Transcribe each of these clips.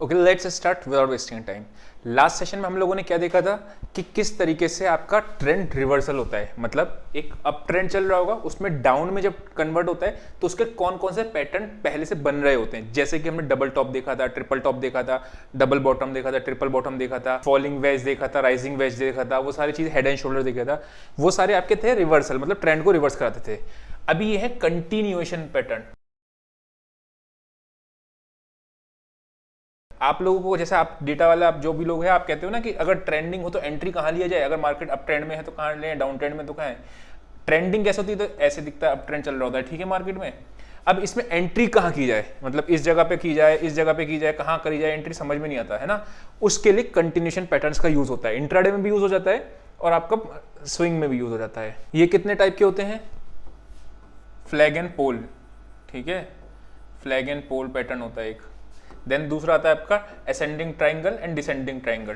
Okay, let's start without wasting time. Last session में हम लोगों ने क्या देखा था कि किस तरीके से आपका ट्रेंड रिवर्सल होता है, मतलब एक अप ट्रेंड चल रहा होगा, उसमें डाउन में जब कन्वर्ट होता है तो उसके कौन कौन से पैटर्न पहले से बन रहे होते हैं। जैसे कि हमने डबल टॉप देखा था, ट्रिपल टॉप देखा था, डबल बॉटम देखा था, ट्रिपल बॉटम देखा था, फॉलिंग वेज देखा था, राइजिंग वेज देखा था, वो सारी चीज, हेड एंड शोल्डर देखा था, वो सारे आपके थे रिवर्सल, मतलब ट्रेंड को रिवर्स कराते थे। अभी ये है कंटिन्यूएशन पैटर्न। आप लोगों को, जैसे आप डेटा वाला, आप जो भी लोग हैं, आप कहते हो ना कि अगर ट्रेंडिंग हो तो एंट्री कहाँ लिया जाए, अगर मार्केट अप ट्रेंड में है तो कहाँ लें, डाउन ट्रेंड में तो कहाँ है। ट्रेंडिंग कैसे होती है, तो ऐसे दिखता है अप ट्रेंड चल रहा होता है, ठीक है, मार्केट में। अब इसमें एंट्री कहाँ की जाए, मतलब इस जगह पे की जाए, इस जगह पे की जाए, कहाँ करी जाए, एंट्री समझ में नहीं आता है ना। उसके लिए कंटिन्यूएशन पैटर्न्स का यूज होता है, इंट्राडे में भी यूज हो जाता है और आपका स्विंग में भी यूज हो जाता है। ये कितने टाइप के होते हैं, फ्लैग एंड पोल, ठीक है, फ्लैग एंड पोल पैटर्न होता है एक। देन दूसरा आता है आपका ascending triangle and descending triangle,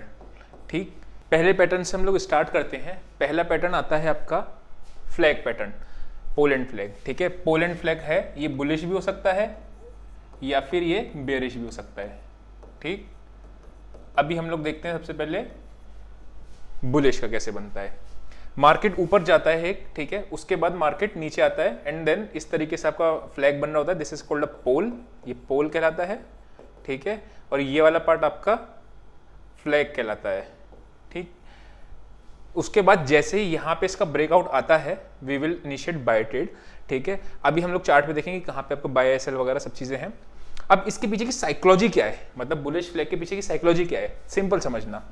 ठीक। पहले पैटर्न से हम लोग स्टार्ट करते हैं। पहला पैटर्न आता है आपका flag pattern, pole and flag, ठीक है। पोल एंड फ्लैग है, ये बुलिश भी हो सकता है या फिर ये बेरिश भी हो सकता है, ठीक। अभी हम लोग देखते हैं सबसे पहले बुलिश का कैसे बनता है। मार्केट ऊपर जाता है एक, ठीक है, उसके बाद मार्केट नीचे आता है एंड देन इस तरीके से आपका फ्लैग बन रहा होता है। दिस इज कॉल्ड अ पोल, ये पोल कहलाता है, ठीक है। और ये वाला पार्ट आपका फ्लैग कहलाता है, ठीक। उसके बाद जैसे ही यहाँ पे इसका ब्रेकआउट आता है, we will initiate buy trade, ठीक है। अभी हम लोग चार्ट पे देखेंगे कहाँ पे आपको बाय एसएल वगैरह सब चीजें हैं। अब इसके पीछे की साइकोलॉजी क्या है, मतलब बुलिश फ्लैग के पीछे की साइकोलॉजी क्या है, सिंपल समझना।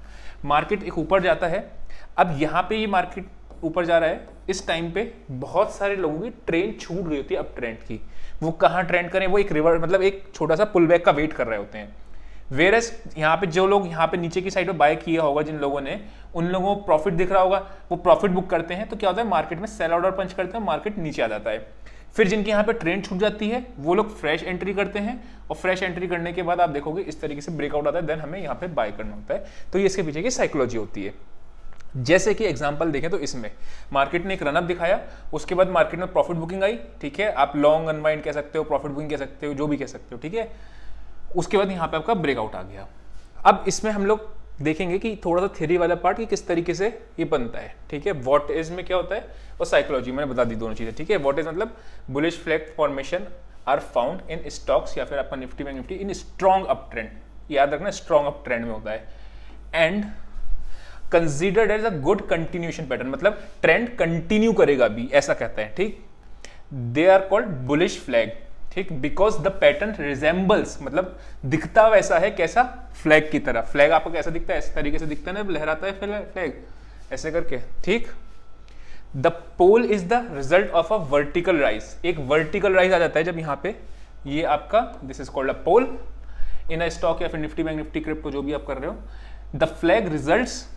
मार्केट एक ऊपर जाता है, अब यहाँ पे ये मार्केट ऊपर जा रहा है, इस टाइम पे बहुत सारे लोगों की ट्रेन छूट गई होती है अप ट्रेंड की। वो कहाँ ट्रेंड करें, वो एक रिवर्स, मतलब एक छोटा सा पुल बैक का वेट कर रहे होते हैं। वेरस यहाँ पे जो लोग यहाँ पे नीचे की साइड पे बाय किया होगा, जिन लोगों ने, उन लोगों को प्रॉफिट दिख रहा होगा, वो प्रॉफिट बुक करते हैं। तो क्या होता है, मार्केट में सेल ऑर्डर पंच करते हैं, मार्केट नीचे आ जाता है। फिर जिनके यहाँ पे ट्रेंड छूट जाती है, वो लोग फ्रेश एंट्री करते हैं और फ्रेश एंट्री करने के बाद आप देखोगे इस तरीके से ब्रेकआउट आता है, देन हमें यहाँ पे बाय करना होता है। तो ये इसके पीछे की साइकोलॉजी होती है। जैसे कि एग्जांपल देखें तो इसमें मार्केट ने एक रनअप दिखाया, उसके बाद मार्केट में प्रॉफिट बुकिंग आई, ठीक है। आप लॉन्ग अनवाइंड कह सकते हो, प्रॉफिट बुकिंग कह सकते हो, जो भी कह सकते हो, ठीक है। उसके बाद यहाँ पे आपका ब्रेकआउट आ गया। अब इसमें हम लोग देखेंगे कि थोड़ा सा थ्योरी वाला पार्ट कि किस तरीके से ये बनता है, ठीक है। व्हाट इज में क्या होता है और साइकोलॉजी, मैंने बता दी दोनों चीजें, ठीक है। व्हाट इज मतलब bullish flag formation are found in stocks या फिर आपका Nifty bank Nifty in strong up trend, याद रखना स्ट्रॉन्ग अप ट्रेंड में होता है। And considered as a good continuation pattern, मतलब ट्रेंड कंटिन्यू करेगा भी, ऐसा कहता है, ठीक। They are called bullish flag, ठीक, बिकॉज द पैटर्न रिजेंबल्स, मतलब दिखता वैसा है, कैसा, फ्लैग की तरह। फ्लैग आपको कैसा दिखता है, इस तरीके से दिखता है ना, लहराता है फ्लैग ऐसे करके, ठीक। The pole is the result of a vertical rise, एक वर्टिकल राइज आ जाता है जब यहाँ पे, ये आपका, this is called a pole in a stock या फिर निफ्टी बैंक निफ्टी क्रिप्टो, जो भी आप कर रहे हो। The flag results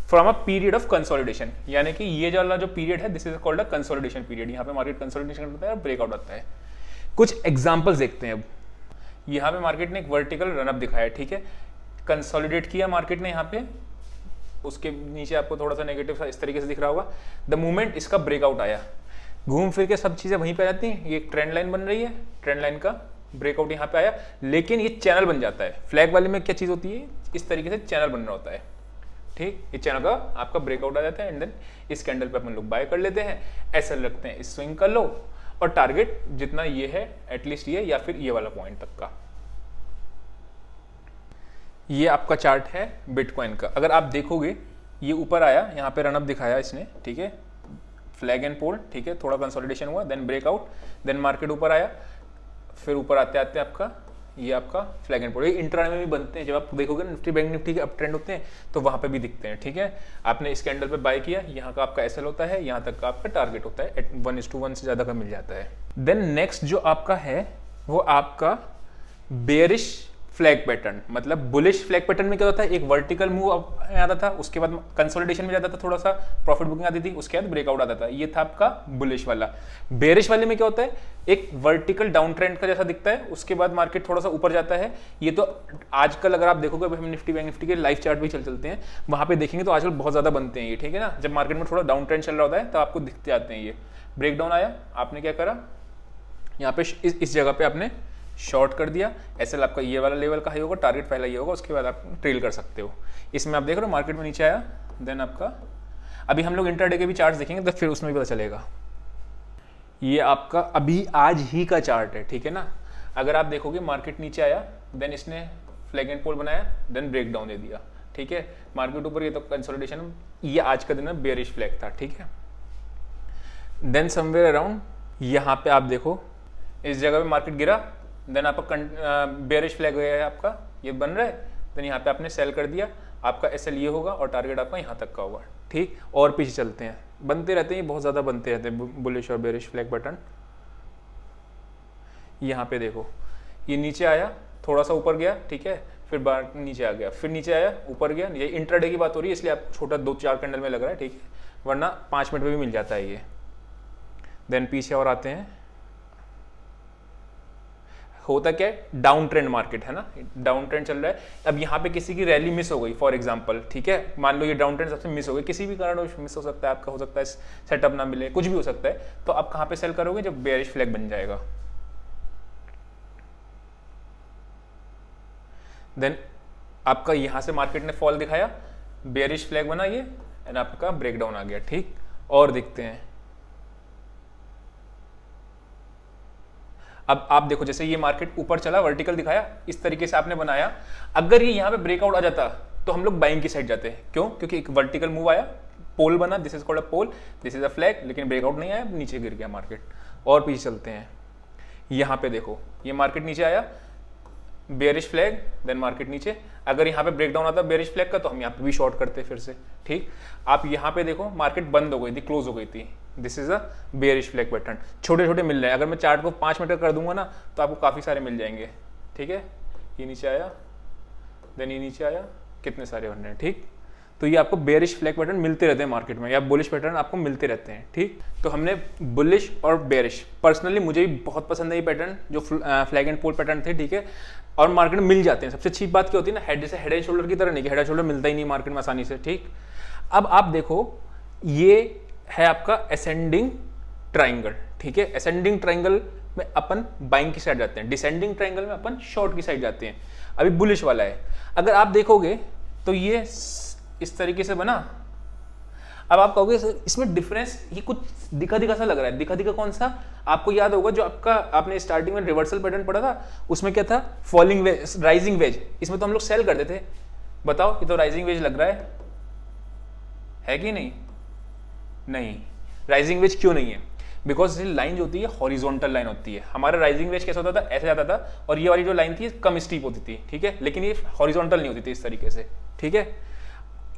from a period of consolidation, यानी कि ये वाला जो पीरियड है, this is called a consolidation period. यहाँ पे मार्केट कंसोलिडेशन करता है, ब्रेकआउट आता है। कुछ एग्जांपल्स देखते हैं अब। यहाँ पे मार्केट ने एक वर्टिकल रनअप दिखाया, ठीक है, कंसोलिडेट किया मार्केट ने यहाँ पे, उसके नीचे आपको थोड़ा सा नेगेटिव इस तरीके से दिख रहा होगा। द मोमेंट इसका ब्रेकआउट आया, घूम फिर के सब चीजें वहीं पे आ जाती हैं, ये एक ट्रेंड लाइन बन रही है, ट्रेंड लाइन का ब्रेकआउट यहाँ पे आया, लेकिन ये चैनल बन जाता है। फ्लैग वाले में क्या चीज होती है, इस तरीके से चैनल बन रहा होता है, ठीक। इस चैनल का आपका ब्रेकआउट आ जाता है एंड देन इस कैंडल पे अपन लोग बाय कर लेते हैं, ऐसा रखते हैं, इस स्विंग कर लो और टारगेट जितना ये है एटलीस्ट ये या फिर ये वाला पॉइंट तक का। ये आपका चार्ट है बिटकॉइन का। अगर आप देखोगे ये ऊपर आया, यहाँ पे रनअप दिखाया इसने, ठीक है, फ्लैग एंड पोल, ठीक है, थोड़ा कंसोलिडेशन हुआ, देन ब्रेकआउट, देन मार्केट ऊपर आया, फिर ऊपर आते आते आपका ये आपका फ्लैग एंड पोल। ये इंट्राडे में भी बनते हैं, जब आप देखोगे निफ्टी बैंक निफ्टी के अप ट्रेंड होते हैं तो वहां पे भी दिखते हैं, ठीक है। आपने इस कैंडल पे बाय किया, यहाँ का आपका एसएल होता है, यहाँ तक का आपका टारगेट होता है, 1:1 से ज्यादा का मिल जाता है। देन नेक्स्ट जो आपका है वो आपका बेयरिश फ्लैग पैटर्न, मतलब बुलिश फ्लैग पैटर्न में क्या होता है, एक वर्टिकल मूव आता था, उसके बाद कंसोलिडेशन में जाता था, थोड़ा सा प्रॉफिट बुकिंग आती थी, उसके बाद ब्रेकआउट आता था, ये था आपका बुलिश वाला। बेरिश वाले में क्या होता है, एक वर्टिकल डाउन ट्रेंड का जैसा दिखता है, उसके बाद मार्केट थोड़ा सा ऊपर जाता है। ये तो आजकल अगर आप देखोगे, हम निफ्टी बैंक निफ्टी के लाइव चार्ट भी चलते हैं, वहां पे देखेंगे तो आजकल बहुत ज्यादा बनते हैं ये, ठीक है ना। जब मार्केट में थोड़ा डाउन ट्रेंड चल रहा होता है तो आपको दिखते आते हैं ये। ब्रेकडाउन आया, आपने क्या करा, यहाँ पे इस जगह पे आपने शॉर्ट कर दिया, एसएल आपका ये वाला लेवल का हाई होगा, टारगेट पहला ये होगा, उसके बाद आप ट्रेल कर सकते हो। इसमें आप देख रहे हो मार्केट में नीचे आया, देन आपका अभी हम लोग इंट्राडे के भी चार्ट देखेंगे तो फिर उसमें भी पता चलेगा। ये आपका अभी आज ही का चार्ट है, ठीक है ना। अगर आप देखोगे मार्केट नीचे आया, देन इसने फ्लैग एंड पोल बनाया, देन ब्रेक डाउन दे दिया, ठीक है। मार्केट ऊपर, ये तो कंसोलिडेशन, ये आज का दिन में बेयरिश फ्लैग था, ठीक है। देन समवेयर अराउंड यहाँ पे आप देखो इस जगह पे मार्केट गिरा, देन आपका बेयरिश फ्लैग है आपका, ये बन रहा है, देन यहाँ पे आपने सेल कर दिया, आपका एसएल ये होगा और टारगेट आपका यहाँ तक का होगा, ठीक। और पीछे चलते हैं, बनते रहते हैं, बहुत ज़्यादा बनते रहते हैं बुलिश और बेयरिश फ्लैग पैटर्न। यहाँ पे देखो ये नीचे आया, थोड़ा सा ऊपर गया, ठीक है, फिर बार नीचे आ गया, फिर नीचे आया, ऊपर गया। ये इंट्राडे की बात हो रही है इसलिए आप छोटा 2-4 कैंडल में लग रहा है, ठीक है, वरना 5 मिनट में भी मिल जाता है ये। देन पीछे और आते हैं, होता क्या है, डाउन ट्रेंड मार्केट है ना, डाउन ट्रेंड चल रहा है। अब यहाँ पे किसी की रैली मिस हो गई फॉर एग्जांपल, ठीक है, मान लो ये डाउन ट्रेंड सबसे मिस हो गई, किसी भी कारण मिस हो सकता है आपका, हो सकता है सेटअप ना मिले, कुछ भी हो सकता है, तो आप कहाँ पे सेल करोगे, जब बेयरिश फ्लैग बन जाएगा। देन आपका यहाँ से मार्केट ने फॉल दिखाया, बेयरिश फ्लैग बना ये, एंड आपका ब्रेकडाउन आ गया, ठीक। और देखते हैं, अब आप देखो जैसे ये मार्केट ऊपर चला, वर्टिकल दिखाया, इस तरीके से आपने बनाया, अगर ये यहाँ पे ब्रेकआउट आ जाता तो हम लोग बाइंग की साइड जाते हैं। क्यों? क्योंकि एक वर्टिकल मूव आया, पोल बना, this is called a pole, this is a flag, लेकिन ब्रेकआउट नहीं आया, नीचे गिर गया मार्केट। और पीछे चलते हैं, यहाँ पे देखो ये मार्केट नीचे आया, बेयरिश फ्लैग, देन मार्केट नीचे, अगर यहाँ पे ब्रेकडाउन आता बेयरिश फ्लैग का तो हम यहाँ पे भी शॉर्ट करते फिर से, ठीक। आप यहाँ पे देखो मार्केट बंद हो गई थी, क्लोज हो गई थी, this is a bearish flag pattern, छोटे छोटे मिल रहे हैं। अगर मैं चार्ट को 5 मिनट कर दूंगा ना तो आपको काफी सारे मिल जाएंगे, ठीक है। ये नीचे आया, देन ये नीचे आया, कितने सारे बन रहे हैं, ठीक। तो ये आपको बेयरिश फ्लैग पैटर्न मिलते रहते हैं मार्केट में, या बुलिश पैटर्न आपको मिलते रहते हैं, ठीक। तो हमने बुलिश और बेयरिश, पर्सनली मुझे भी बहुत पसंद है ये पैटर्न, जो फ्लैग एंड पोल पैटर्न थे, ठीक है, और मार्केट में मिल जाते हैं। सबसे अच्छी बात क्या होती है ना, हेड जैसे हेड एंड शोल्डर की तरह नहीं, कि हेड एंड शोल्डर मिलता ही नहीं मार्केट में आसानी से, ठीक। अब आप देखो ये है आपका असेंडिंग ट्राइंगल, ठीक है। असेंडिंग ट्राइंगल में अपन बाइंग की साइड जाते हैं, डिसेंडिंग ट्राइंगल में अपन शॉर्ट की साइड जाते हैं। अभी बुलिश वाला है, अगर आप देखोगे तो ये इस तरीके से बना। अब आप कहोगे इसमें डिफरेंस, ये कुछ दिखा दिखा सा लग रहा है, दिखा दिखा कौन सा? आपको याद होगा जो आपका आपने स्टार्टिंग में रिवर्सल पैटर्न पढ़ा था, उसमें क्या था, फॉलिंग वेज, राइजिंग वेज, इसमें तो हम लोग सेल करते थे। बताओ, ये तो राइजिंग वेज लग रहा है कि नहीं? नहीं, राइजिंग वेज क्यों नहीं है? बिकॉज ये लाइन जो होती है हॉरिजॉन्टल लाइन होती है। हमारा राइजिंग वेज कैसा होता था, ऐसे जाता था, और ये वाली जो लाइन थी कम स्टीप होती थी, ठीक है, लेकिन ये हॉरिजॉन्टल नहीं होती थी इस तरीके से, ठीक है।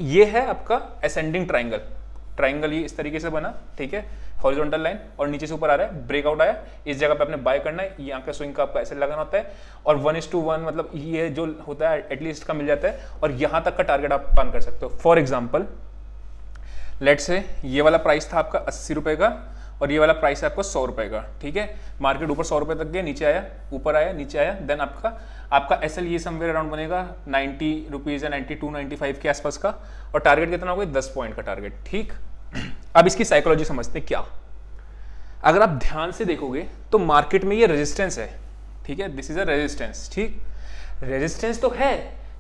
ये है आपका असेंडिंग ट्राइंगल, ट्राइंगल ये इस तरीके से बना, ठीक है, हॉरिजॉन्टल लाइन, और नीचे से ऊपर आ रहा है, ब्रेकआउट आया, इस जगह पे आपने बाय करना है, यहाँ का स्विंग का आपका ऐसे लगाना होता है, और 1:1 मतलब ये जो होता है एटलीस्ट का मिल जाता है, और यहाँ तक का टारगेट आप पान कर सकते हो। फॉर एग्जाम्पल लेट्स से ये वाला प्राइस था आपका 80 रुपए का, और ये वाला प्राइस है आपका 100 रुपए का, ठीक है। मार्केट ऊपर 100 रुपए तक गया, नीचे आया, ऊपर आया, नीचे आया, देन आपका एसएल ये समवेयर अराउंड बनेगा 90 रुपीज या 92-95 के आसपास का, और टारगेट कितना होगा, 10 पॉइंट का टारगेट, ठीक। अब इसकी साइकोलॉजी समझते हैं क्या। अगर आप ध्यान से देखोगे तो मार्केट में ये रेजिस्टेंस है, ठीक है, दिस इज अ रेजिस्टेंस, ठीक, रेजिस्टेंस तो है,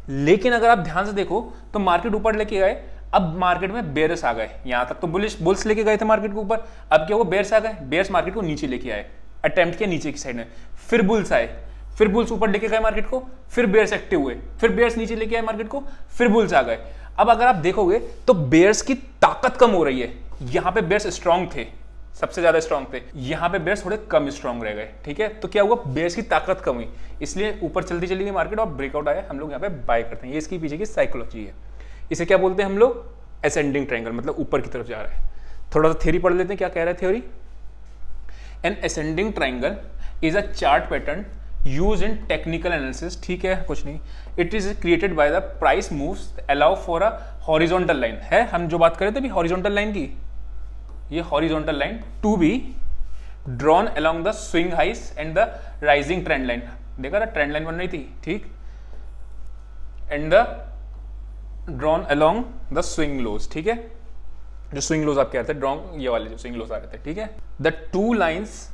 लेकिन अगर आप ध्यान से देखो तो मार्केट ऊपर लेके गए, अब मार्केट में बेयर्स आ गए, यहां तक तो बुल्स लेके गए थे मार्केट के ऊपर, अब क्या हुआ, बेयर्स आ गए, बेयर्स मार्केट को नीचे लेके आए, अटेम्प्ट किया नीचे की साइड में, फिर बुल्स आए, फिर बुल्स ऊपर लेके गए मार्केट को, फिर बेयर्स एक्टिव हुए, फिर बेयर्स नीचे लेके आए मार्केट को, फिर बुल्स आ गए। अब अगर आप देखोगे तो बेयर्स की ताकत कम हो रही है, यहां पे बेयर्स स्ट्रांग थे, सबसे ज्यादा स्ट्रांग थे, यहां पे बेयर्स थोड़े कम स्ट्रांग रह गए, ठीक है। तो क्या हुआ, बेयर्स की ताकत कम हुई, इसलिए ऊपर चलती चली गई मार्केट और ब्रेकआउट आया, हम लोग यहाँ पे बाय करते हैं। ये इसकी पीछे की साइकोलॉजी है, इसे क्या बोलते हैं हम लोग, असेंडिंग ट्रायंगल, मतलब ऊपर की तरफ जा रहा है। थोड़ा सा थ्योरी पढ़ लेते हैं, क्या कह रहा है theory. N ascending triangle is a chart pattern use in technical analysis, ठीक है, कुछ नहीं। It is created by the price moves allow for a horizontal line, है हम जो बात कर रहे थे हॉरिजॉन्टल लाइन की, ये horizontal line to be drawn along the swing highs and the rising trend line, देखा था ट्रेंड लाइन बन रही थी, ठीक, and the drawn along the swing lows, ठीक है, जो स्विंग लोज आप कह रहे थे, ड्रॉन ये वाले जो स्विंग लोज आ रहे थे, ठीक है। The two lines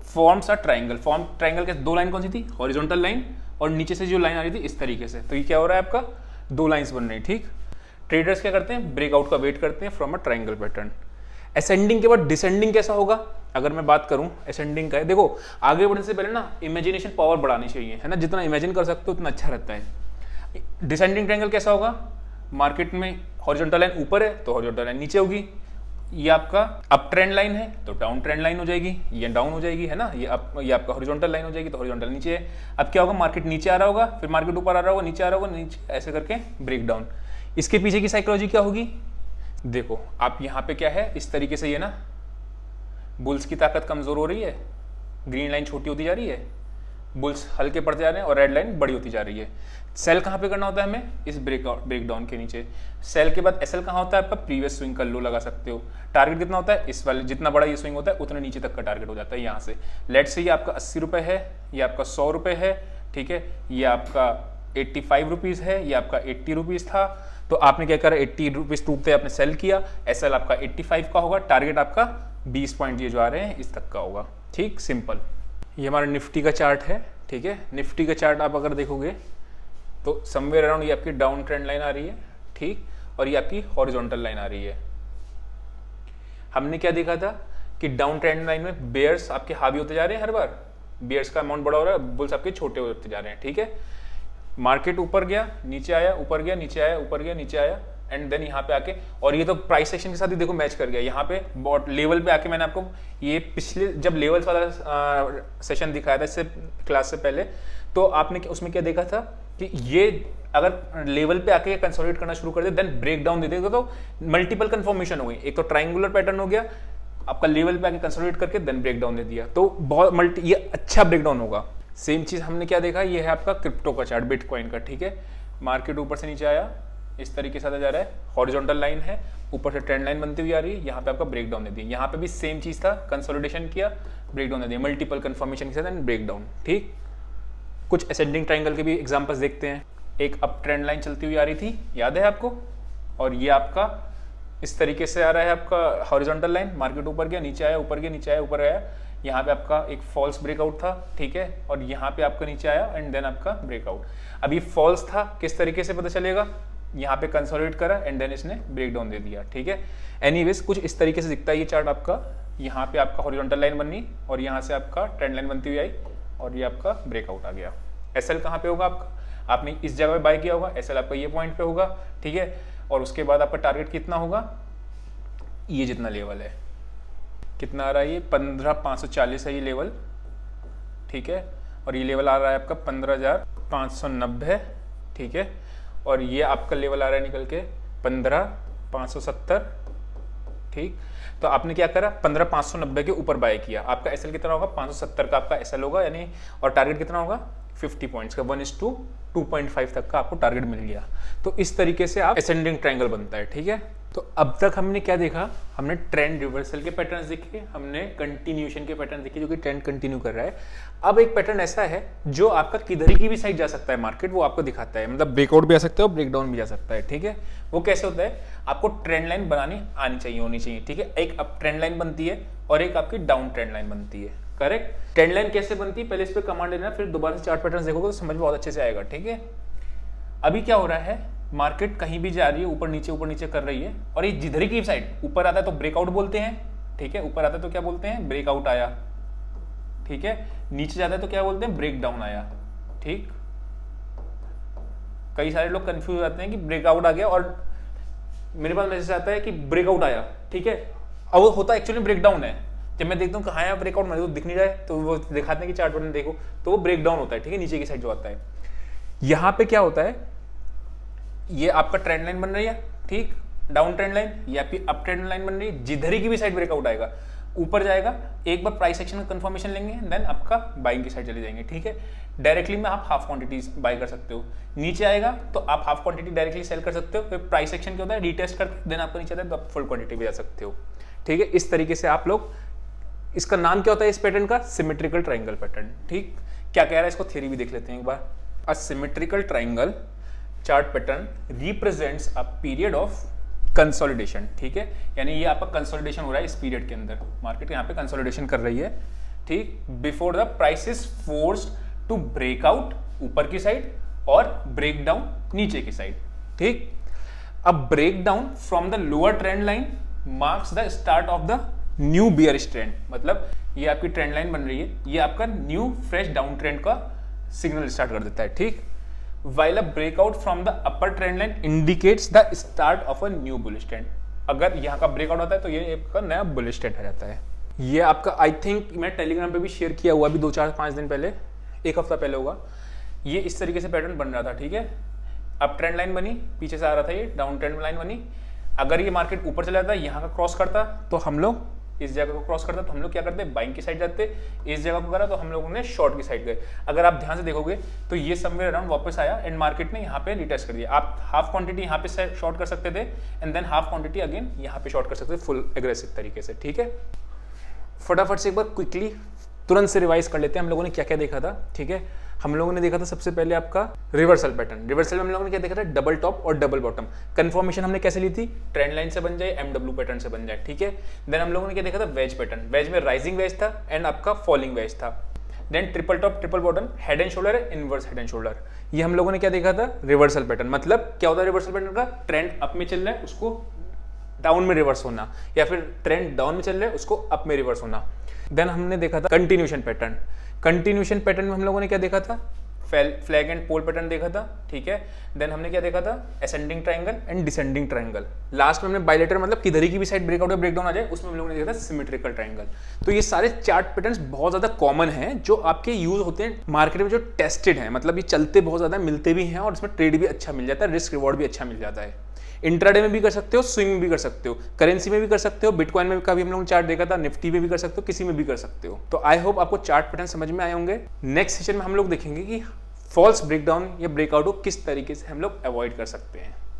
forms a triangle. Form triangle के दो लाइन कौन सी थी, हॉरिजॉन्टल लाइन, और नीचे से जो लाइन आ रही थी इस तरीके से, तो ये क्या हो रहा है आपका, दो लाइंस बन रही है, ठीक। ट्रेडर्स क्या करते हैं, ब्रेकआउट का वेट करते हैं from a triangle pattern. Ascending के बाद डिसेंडिंग कैसा होगा, अगर मैं बात करूं असेंडिंग का है, देखो आगे बढ़ने से पहले ना इमेजिनेशन पावर बढ़ानी चाहिए, है ना, जितना इमेजिन कर सकते हो उतना अच्छा रहता है। डिसेंडिंग ट्रायंगल कैसा होगा, मार्केट में हॉरिजॉन्टल लाइन ऊपर है तो हॉरिजॉन्टल लाइन नीचे होगी, ये आपका अप ट्रेंड लाइन है तो डाउन ट्रेंड लाइन हो जाएगी, ये डाउन हो जाएगी, है ना, ये आपका हॉरिजॉन्टल लाइन हो जाएगी तो हॉरिजॉन्टल नीचे है। अब क्या होगा, मार्केट नीचे आ रहा होगा, फिर मार्केट ऊपर आ रहा होगा, नीचे आ रहा होगा, नीचे, ऐसे करके ब्रेक डाउन। इसके पीछे की साइकोलॉजी क्या होगी, देखो आप यहाँ पे क्या है, इस तरीके से ये ना बुल्स की ताकत कमजोर हो रही है, ग्रीन लाइन छोटी होती जा रही है, बुल्स हल्के पड़ते जा रहे हैं और रेड लाइन बड़ी होती जा रही है। सेल कहाँ पे करना होता है हमें, इस ब्रेकडाउन के नीचे। सेल के बाद एसएल कहाँ होता है आपका, प्रीवियस स्विंग का लो लगा सकते हो। टारगेट कितना होता है, इस वाले जितना बड़ा ये स्विंग होता है उतना नीचे तक का टारगेट हो जाता है यहाँ से। लेट से ये आपका 80 रुपये है, ये आपका 100 रुपये है, ठीक है, ये आपका 85 रुपीज़ है, ये आपका 80 रुपीज़ था, तो आपने क्या करा, 80 रुपीज़ टूटते आपने सेल किया, एसएल आपका 85 का होगा, टारगेट आपका 20 पॉइंट ये जो आ रहे हैं इस तक का होगा, ठीक, सिंपल। ये हमारा निफ्टी का चार्ट है, ठीक है। निफ्टी का चार्ट आप अगर देखोगे तो समवेयर अराउंड ये आपकी डाउन ट्रेंड लाइन आ रही है, ठीक, और ये आपकी हॉरिजॉन्टल लाइन आ रही है। हमने क्या देखा था कि डाउन ट्रेंड लाइन में बेयर्स आपके हावी होते जा रहे हैं, हर बार बेयर्स का अमाउंट बड़ा हो रहा है, बुल्स आपके छोटे होते जा रहे हैं, ठीक है। मार्केट ऊपर गया, नीचे आया, ऊपर गया, नीचे आया, ऊपर गया, नीचे आया, एंड देन यहाँ पे आके, और ये तो प्राइस सेक्शन के साथ ही देखो मैच कर गया, यहाँ पे बॉट लेवल पे आके मैंने आपको ये पिछले जब लेवल्स वाला सेशन दिखाया था इससे क्लास से पहले, तो आपने उसमें क्या देखा था कि ये अगर लेवल पे आके कंसोलिडेट करना शुरू कर दे, देन ब्रेक डाउन दे देगा, तो मल्टीपल कंफर्मेशन हो गई, एक तो ट्राइंगुलर पैटर्न हो गया आपका, लेवल पे आके कंसोलिडेट करके देन ब्रेक डाउन दे दिया, तो बहुत ये अच्छा ब्रेक डाउन होगा। सेम चीज हमने क्या देखा, ये है आपका क्रिप्टो का चार्ट, बिटकॉइन का, ठीक है। मार्केट ऊपर से नीचे आया, इस तरीके से आता जा रहा है, हॉरिजॉन्टल लाइन है, ऊपर से ट्रेंड लाइन बनती हुई आ रही है, यहाँ पे आपका ब्रेक डाउन दे दिया, यहाँ पे भी सेम चीज था, कंसोलिडेशन किया, ब्रेक डाउन दे दिया, मल्टीपल कंफर्मेशन के साथ एंड ब्रेक डाउन, ठीक। कुछ असेंडिंग ट्राइंगल के भी एग्जांपल्स देखते हैं। एक अप ट्रेंड लाइन चलती हुई आ रही थी, याद है आपको, और ये आपका इस तरीके से आ रहा है आपका हॉरिजॉन्टल लाइन, मार्केट ऊपर गया, नीचे आया, ऊपर गया, नीचे आया, ऊपर आया, यहाँ पे आपका एक फॉल्स ब्रेकआउट था, ठीक है, और यहाँ पे आपका नीचे आया एंड देन आपका ब्रेकआउट। अब ये फॉल्स था, किस तरीके से पता चलेगा, यहाँ पे कंसोलिडेट करा एंड देन इसने ब्रेक डाउन दे दिया, ठीक है। एनीवेज कुछ इस तरीके से दिखता है ये चार्ट आपका, यहाँ पे आपका हॉरिजॉन्टल लाइन बनी और यहाँ से आपका ट्रेंड लाइन बनती हुई आई और ये आपका ब्रेकआउट आ गया। एसएल कहाँ पे होगा आपका, आपने इस जगह पे बाय किया होगा, एसएल आपका ये पॉइंट पे होगा, ठीक है, और उसके बाद आपका टारगेट कितना होगा, ये जितना लेवल है, कितना आ रहा है, ये 15,540 है ये लेवल, ठीक है, और ये लेवल आ रहा है आपका 15,590, ठीक है, और ये आपका लेवल आ रहा है निकल के 15,570, ठीक। तो आपने क्या करा, 15,590 के ऊपर बाय किया, आपका एसएल कितना होगा, 570 का आपका एसएल होगा, यानी, और टारगेट कितना होगा 50 पॉइंट्स का, 1:2.5 तक का आपको टारगेट मिल गया। तो इस तरीके से आप असेंडिंग ट्रायंगल बनता है, ठीक है। तो अब तक हमने क्या देखा, हमने ट्रेंड रिवर्सल के पैटर्न्स देखे, हमने कंटिन्यूएशन के पैटर्न देखे जो कि ट्रेंड कंटिन्यू कर रहा है। अब एक पैटर्न ऐसा है जो आपका किधर की भी साइड जा सकता है मार्केट, वो आपको दिखाता है, मतलब ब्रेकआउट भी आ सकता है और ब्रेकडाउन भी जा सकता है, ठीक है। वो कैसे होता है, आपको ट्रेंड लाइन बनानी आनी चाहिए, होनी चाहिए, ठीक है। एक अप ट्रेंड लाइन बनती है और एक आपकी डाउन ट्रेंड लाइन बनती है, करेक्ट। ट्रेंड लाइन कैसे बनती है, पहले इस पर कमांड लेना, फिर दोबारा से चार्ट पैटर्न देखोगे तो समझ में बहुत अच्छे से आएगा, ठीक है। अभी क्या हो रहा है, मार्केट कहीं भी जा रही है, ऊपर नीचे कर रही है, और ये जिधर की साइड ऊपर आता है तो ब्रेकआउट बोलते हैं, ठीक है, ऊपर आता है तो क्या बोलते हैं, ब्रेकआउट आया, ठीक है, नीचे जाता है तो क्या बोलते हैं, ब्रेक डाउन आया, ठीक। कई सारे लोग कंफ्यूज हो जाते हैं कि ब्रेकआउट आ गया और मेरे पास मैसेज आता है कि ब्रेकआउट आया, ठीक है, और वो होता एक्चुअली ब्रेक डाउन है। जब मैं देखता हूँ कहाँ है ब्रेकआउट, मेरे को दिख नहीं रहा है, तो वो दिखाते हैं कि चार्ट पैटर्न देखो, तो वो ब्रेक डाउन होता है, ठीक है, नीचे की साइड जो आता है। यहाँ पे क्या होता है, ये आपका ट्रेंड लाइन बन रही है, ठीक, डाउन ट्रेंड लाइन, ये आपकी अप ट्रेंड लाइन बन रही है, जिधर की भी साइड ब्रेकआउट आएगा, ऊपर जाएगा, एक बार प्राइस सेक्शन में कंफर्मेशन लेंगे, देन आपका बाइंग की साइड चले जाएंगे, ठीक है। डायरेक्टली में आप हाफ क्वांटिटीज बाय कर सकते हो, नीचे आएगा तो आप हाफ क्वांटिटी डायरेक्टली सेल कर सकते हो, फिर प्राइस सेक्शन क्या होता है, रीटेस्ट करके देन आपको नीचे आता है तो आप फुल क्वांटिटी भी जा सकते हो, ठीक है। इस तरीके से आप लोग, इसका नाम क्या होता है इस पैटर्न का, सिमेट्रिकल ट्रायंगल पैटर्न, ठीक। क्या कह रहा है, इसको थ्योरी भी देख लेते हैं एक बार। A symmetrical triangle chart pattern represents a period of consolidation, ठीक है, यानी ये आपका कंसोलिडेशन हो रहा है इस पीरियड के अंदर, मार्केट यहाँ पे कंसोलिडेशन कर रही है, ठीक, before the price is forced to break out ऊपर की साइड और ब्रेक डाउन नीचे की साइड। ठीक, अब break down from the lower trend line marks the start of the new bearish trend, मतलब ये आपकी ट्रेंड लाइन बन रही है, ये आपका न्यू फ्रेश डाउन ट्रेंड का सिग्नल स्टार्ट कर देता है। ठीक, while a breakout from the upper trend line indicates the start of a new bullish trend, अगर यहाँ का ब्रेकआउट होता है तो ये आपका नया बुलिश ट्रेंड आ जाता है। ये आपका आई थिंक मैं टेलीग्राम पे भी शेयर किया हुआ अभी 2-4-5 दिन पहले, एक हफ्ता पहले होगा, ये इस तरीके से पैटर्न बन रहा था। ठीक है, अप ट्रेंड लाइन बनी, पीछे से आ रहा था, ये डाउन ट्रेंड लाइन बनी, अगर ये मार्केट ऊपर चला जाता, यहाँ का क्रॉस करता तो हम लोग इस जगह को क्रॉस करता तो हम लोग क्या करते, बाइंग की साइड जाते, इस जगह को करा तो हम लोगों ने शॉर्ट की साइड गए। अगर आप ध्यान से देखोगे तो ये समवेयर अराउंड वापस आया एंड मार्केट ने यहाँ पे रिटेस्ट कर दिया। आप हाफ क्वांटिटी यहाँ पे शॉर्ट कर सकते थे and than half quantity again यहाँ पे शॉर्ट कर सकते थे फुल एग्रेसिव तरीके से। ठीक है, फटाफट से एक बार क्विकली तुरंत से रिवाइज कर लेते हैं हम लोगों ने क्या क्या देखा था। ठीक है, हम लोगों ने देखा था सबसे पहले आपका रिवर्सल पैटर्न। रिवर्सल में हम लोगों ने क्या देखा था, डबल टॉप और डबल बॉटम। कंफर्मेशन हमने कैसे ली थी, ट्रेंड लाइन से बन जाए, एमडब्ल्यू पैटर्न से बन जाए। ठीक है, देन हम लोगों ने क्या देखा था, वेज पैटर्न। वेज में राइजिंग वेज था एंड आपका फॉलिंग वेज था। Then triple top triple bottom, head and shoulder, inverse head and shoulder. ये हम लोगों ने क्या देखा था, रिवर्सल पैटर्न। मतलब क्या होता है रिवर्सल पैटर्न का, ट्रेंड अप में चल रहा है उसको डाउन में रिवर्स होना, या फिर ट्रेंड डाउन में चल रहा है उसको अप में रिवर्स होना। देन हमने देखा था कंटिन्यूशन पैटर्न। कंटिन्यूशन पैटर्न में हम लोगों ने क्या देखा था, फ्लैग एंड पोल पैटर्न देखा था। ठीक है, देन हमने क्या देखा था, ascending triangle and descending triangle. Last में हमने बायलेटरल, मतलब किधर की भी साइड ब्रेकआउट या ब्रेकडाउन आ जाए, उसमें हम लोगों ने देखा था सिमेट्रिकल ट्रायंगल। तो ये सारे चार्ट पैटर्न्स बहुत ज्यादा कॉमन हैं जो आपके यूज होते हैं मार्केट में, जो टेस्टेड है, मतलब ये चलते बहुत ज्यादा, मिलते भी हैं और इसमें ट्रेड भी अच्छा मिल जाता है, रिस्क रिवॉर्ड भी अच्छा मिल जाता है। इंट्राडे में भी कर सकते हो, स्विंग में भी कर सकते हो, करेंसी में भी कर सकते हो, बिटकॉइन में का भी हम लोग चार्ट देखा था, निफ्टी में भी कर सकते हो, किसी में भी कर सकते हो। तो आई होप आपको चार्ट पैटर्न समझ में आए होंगे। नेक्स्ट सेशन में हम लोग देखेंगे कि फॉल्स ब्रेकडाउन या ब्रेकआउट को किस तरीके से हम लोग अवॉइड कर सकते हैं।